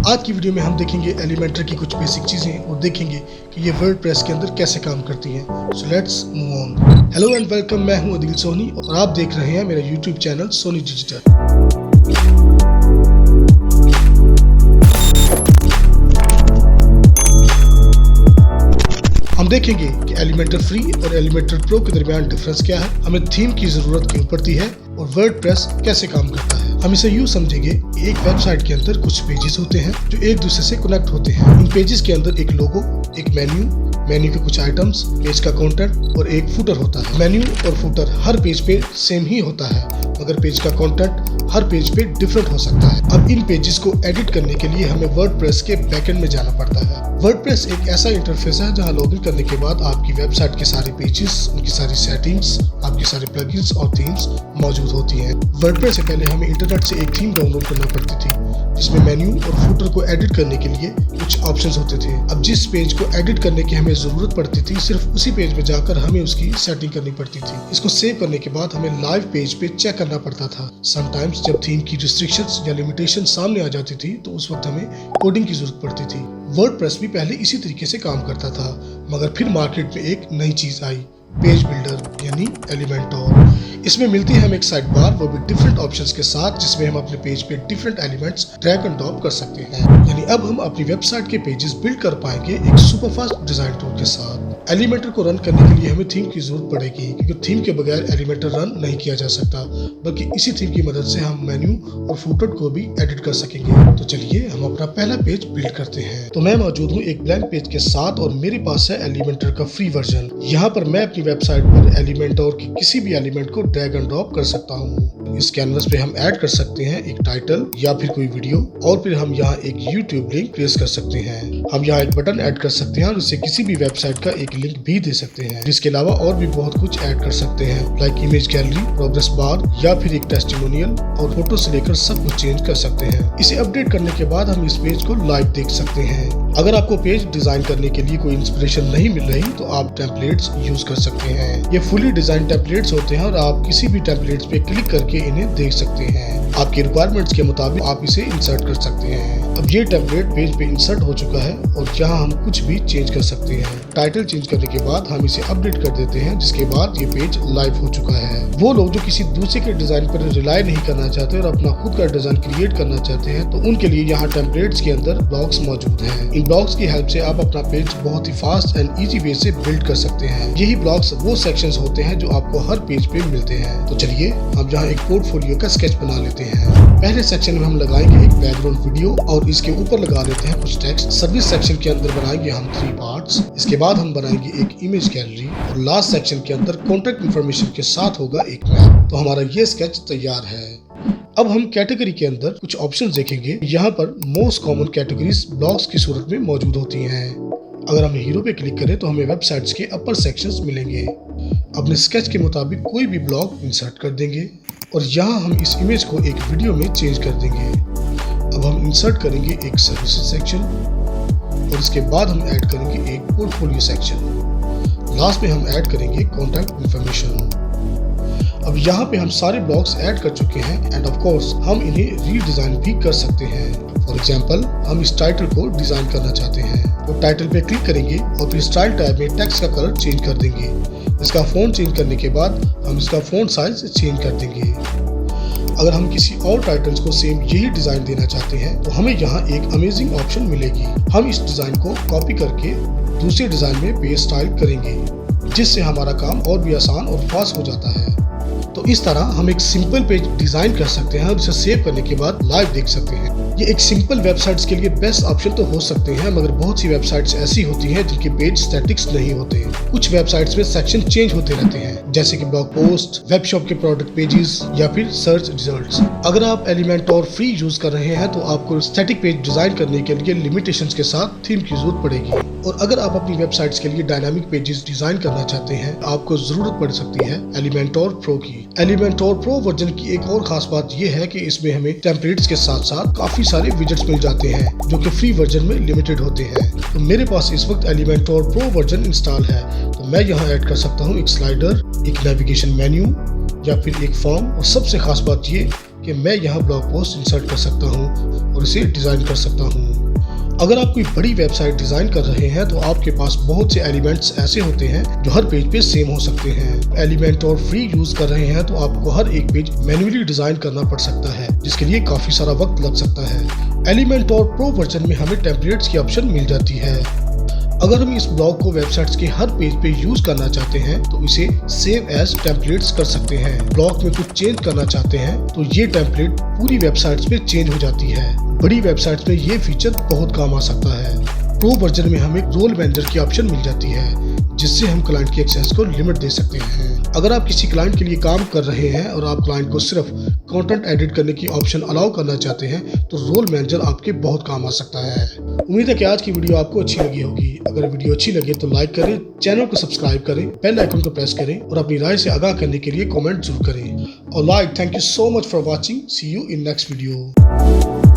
आज की वीडियो में हम देखेंगे एलिमेंटर की कुछ बेसिक चीजें और देखेंगे कि ये वर्डप्रेस के अंदर कैसे काम करती हैं। So let's move on. Hello and welcome, मैं हूं अदिल सोनी और आप देख रहे हैं मेरा यूट्यूब चैनल सोनी डिजिटल। हम देखेंगे कि एलिमेंटर फ्री और एलिमेंटर प्रो के दरमियान डिफरेंस क्या है, हमें थीम की जरूरत क्यों पड़ती है और वर्डप्रेस कैसे काम करता है। हम इसे यूं समझेंगे, एक वेबसाइट के अंदर कुछ पेजेस होते हैं जो एक दूसरे से कनेक्ट होते हैं। इन पेजेस के अंदर एक लोगो, एक मेन्यू के कुछ आइटम्स, पेज का कंटेंट और एक फुटर होता है। मेन्यू और फुटर हर पेज पे सेम ही होता है, मगर पेज का कंटेंट हर पेज पे डिफरेंट हो सकता है। अब इन पेजेस को एडिट करने के लिए हमें वर्डप्रेस के बैकएंड में जाना पड़ता है। वर्डप्रेस एक ऐसा इंटरफेस है जहां लॉगिन करने के बाद आपकी वेबसाइट के सारे पेजेस, उनकी सारी सेटिंग्स, आपके सारे प्लगइन्स और थीम्स मौजूद होती हैं। वर्डप्रेस से पहले हमें इंटरनेट से एक थीम डाउनलोड करना पड़ती थी जिसमें मेन्यू और फुटर को एडिट करने के लिए कुछ ऑप्शंस होते थे। अब जिस पेज को एडिट करने की हमें जरूरत पड़ती थी, सिर्फ उसी पेज में जाकर हमें उसकी सेटिंग करनी पड़ती थी। इसको सेव करने के बाद हमें लाइव पेज पे चेक करना पड़ता था। समटाइम्स जब थीम की रिस्ट्रिक्शंस या लिमिटेशन सामने आ जाती थी तो उस वक्त हमें कोडिंग की जरूरत पड़ती थी। वर्डप्रेस भी पहले इसी तरीके से काम करता था, मगर फिर मार्केट में एक नई चीज आई, पेज बिल्डर यानी एलिमेंटोर। इसमें मिलती है हमें एक साइड बार, वो भी डिफरेंट ऑप्शंस के साथ, जिसमें हम अपने पेज पे different elements drag and drop कर सकते हैं। यानी अब हम अपनी वेबसाइट के पेजेस बिल्ड कर पाएंगे एक सुपरफास्ट डिजाइन टूल के साथ। एलिमेंटर को रन करने के लिए हमें थीम की जरूरत पड़ेगी, क्योंकि थीम के बगैर एलिमेंटर रन नहीं किया जा सकता, बल्कि इसी थीम की मदद से हम मेन्यू और फुटर को भी एडिट कर सकेंगे। तो चलिए हम अपना पहला पेज बिल्ड करते हैं। तो मैं मौजूद हूँ एक ब्लैंक पेज के साथ और मेरे पास है एलिमेंटर का फ्री वर्जन। यहाँ पर मैं अपनी वेबसाइट पर एलिमेंटर के किसी भी एलिमेंट को ड्रैग एंड ड्रॉप कर सकता हूँ। इस कैनवस पे हम ऐड कर सकते हैं एक टाइटल या फिर कोई वीडियो, और फिर हम यहाँ एक यूट्यूब लिंक प्लेस कर सकते हैं। हम यहाँ एक बटन ऐड कर सकते हैं और उसे किसी भी वेबसाइट का एक लिंक भी दे सकते हैं। इसके अलावा और भी बहुत कुछ ऐड कर सकते हैं, like image gallery, progress bar या फिर एक टेस्टिमोनियल, और फोटो से लेकर सब कुछ चेंज कर सकते हैं। इसे अपडेट करने के बाद हम इस पेज को लाइव देख सकते हैं। अगर आपको पेज डिजाइन करने के लिए कोई इंस्पिरेशन नहीं मिल रही तो आप टेम्पलेट्स यूज कर सकते हैं। ये फुली डिजाइन टेम्पलेट्स होते हैं और आप किसी भी टेम्पलेट्स पे क्लिक करके इन्हें देख सकते हैं। आपकी रिक्वायरमेंट्स के मुताबिक आप इसे इंसर्ट कर सकते हैं। अब ये टेम्पलेट पेज पे इंसर्ट हो चुका है और यहाँ हम कुछ भी चेंज कर सकते हैं। टाइटल चेंज करने के बाद हम इसे अपडेट कर देते हैं, जिसके बाद ये पेज लाइव हो चुका है। वो लोग जो किसी दूसरे के डिजाइन पर रिलाई नहीं करना चाहते और अपना खुद का डिजाइन क्रिएट करना चाहते हैं, तो उनके लिए यहाँ टेम्पलेट्स के अंदर ब्लॉक्स मौजूद हैं। इन ब्लॉक्स की हेल्प से आप अपना पेज बहुत ही फास्ट एंड इजी वे से बिल्ड कर सकते हैं। यही ब्लॉक्स वो सेक्शंस होते हैं जो आपको हर पेज पे मिलते हैं। तो चलिए हम यहाँ एक पोर्टफोलियो का स्केच बना लेते हैं। पहले सेक्शन में हम लगाएंगे एक बैकग्राउंड वीडियो और इसके ऊपर लगा लेते हैं कुछ टेक्स्ट। सर्विस सेक्शन के अंदर बनाएंगे हम 3 पार्ट्स। इसके बाद हम बनाएंगे एक इमेज गैलरी और लास्ट सेक्शन के अंदर कॉन्टैक्ट इन्फॉर्मेशन के साथ होगा एक मैप। तो हमारा ये स्केच तैयार है। अब हम कैटेगरी के अंदर कुछ ऑप्शंस देखेंगे। यहाँ पर मोस्ट कॉमन कैटेगरीज ब्लॉक्स की सूरत में मौजूद होती हैं। अगर हम हीरो पे क्लिक करें तो हमें वेबसाइट्स के अपर सेक्शंस मिलेंगे। अपने स्केच के मुताबिक कोई भी ब्लॉक इंसर्ट कर देंगे और यहाँ हम इस इमेज को एक वीडियो में चेंज कर देंगे। अब हम इंसर्ट करेंगे एक सर्विसेज सेक्शन और इसके बाद हम ऐड करेंगे एक पोर्टफोलियो सेक्शन। लास्ट में हम ऐड करेंगे कॉन्टैक्ट इन्फॉर्मेशन। अब यहाँ पे हम सारे ब्लॉक्स ऐड कर चुके हैं एंड ऑफ कोर्स हम इन्हें रीडिजाइन भी कर सकते हैं। फॉर एग्जांपल हम इस टाइटल को डिजाइन करना चाहते हैं तो टाइटल पे क्लिक करेंगे और फिर स्टाइल टैब में टेक्स्ट का कलर चेंज कर देंगे। इसका फॉन्ट चेंज करने के बाद हम इसका फॉन्ट साइज चेंज कर देंगे। अगर हम किसी और टाइटल्स को सेम यही डिजाइन देना चाहते हैं तो हमें यहाँ एक अमेजिंग ऑप्शन मिलेगी। हम इस डिजाइन को कॉपी करके दूसरे डिजाइन में पेस्ट स्टाइल करेंगे, जिससे हमारा काम और भी आसान और फास्ट हो जाता है। तो इस तरह हम एक सिंपल पेज डिजाइन कर सकते हैं और इसे सेव करने के बाद लाइव देख सकते हैं। ये एक सिंपल वेबसाइट्स के लिए बेस्ट ऑप्शन तो हो सकते हैं, मगर बहुत सी वेबसाइट्स ऐसी होती हैं जिनके पेज स्टैटिक्स नहीं होते। कुछ वेबसाइट्स में सेक्शन चेंज होते रहते हैं, जैसे कि ब्लॉग पोस्ट, वेब शॉप के प्रोडक्ट पेजेस या फिर सर्च रिजल्ट्स। अगर आप एलिमेंटोर फ्री यूज कर रहे हैं तो आपको स्टैटिक पेज डिजाइन करने के लिए लिमिटेशंस के साथ थीम की जरूरत पड़ेगी। और अगर आप अपनी वेबसाइट्स के लिए डायनामिक पेजेस डिजाइन करना चाहते हैं, आपको जरूरत पड़ सकती है एलिमेंटोर प्रो की। एलिमेंटोर प्रो वर्जन की एक और खास बात यह है कि इसमें हमें टेम्पलेट्स के साथ साथ काफी सारे विजेट्स मिल जाते हैं जो कि फ्री वर्जन में लिमिटेड होते हैं। तो मेरे पास इस वक्त एलिमेंटोर प्रो वर्जन इंस्टॉल है, तो मैं यहाँ ऐड कर सकता हूँ एक स्लाइडर, एक नेविगेशन मेन्यू या फिर एक फॉर्म। और सबसे खास बात ये कि मैं यहाँ ब्लॉग पोस्ट इंसर्ट कर सकता हूँ और इसे डिजाइन कर सकता हूँ। अगर आप कोई बड़ी वेबसाइट डिजाइन कर रहे हैं तो आपके पास बहुत से एलिमेंट्स ऐसे होते हैं जो हर पेज पे सेम हो सकते हैं। एलिमेंट और फ्री यूज कर रहे हैं तो आपको हर एक पेज मैन्युअली डिजाइन करना पड़ सकता है, जिसके लिए काफी सारा वक्त लग सकता है। एलिमेंट और प्रो वर्जन में हमें टेम्पलेट्स की ऑप्शन मिल जाती है। अगर हम इस ब्लॉग को वेबसाइट्स के हर पेज पे यूज करना चाहते हैं तो इसे सेव एज टेम्पलेट्स कर सकते हैं। ब्लॉग में कुछ चेंज करना चाहते हैं तो ये टेम्पलेट पूरी वेबसाइट्स पे चेंज हो जाती है। बड़ी वेबसाइट्स में ये फीचर बहुत काम आ सकता है। प्रो वर्जन में हमें रोल मैनेजर की ऑप्शन मिल जाती है, जिससे हम क्लाइंट की एक्सेस को लिमिट दे सकते हैं। अगर आप किसी क्लाइंट के लिए काम कर रहे हैं और आप क्लाइंट को सिर्फ कंटेंट एडिट करने की ऑप्शन अलाउ करना चाहते हैं तो रोल मैनेजर आपके बहुत काम आ सकता है। उम्मीद है कि आज की वीडियो आपको अच्छी लगी होगी। अगर वीडियो अच्छी लगे तो लाइक करें, चैनल को सब्सक्राइब करें, बेल आइकन को प्रेस करें और अपनी राय से आगाह करने के लिए कमेंट जरूर करें। और thank you so much for watching. See you in next video.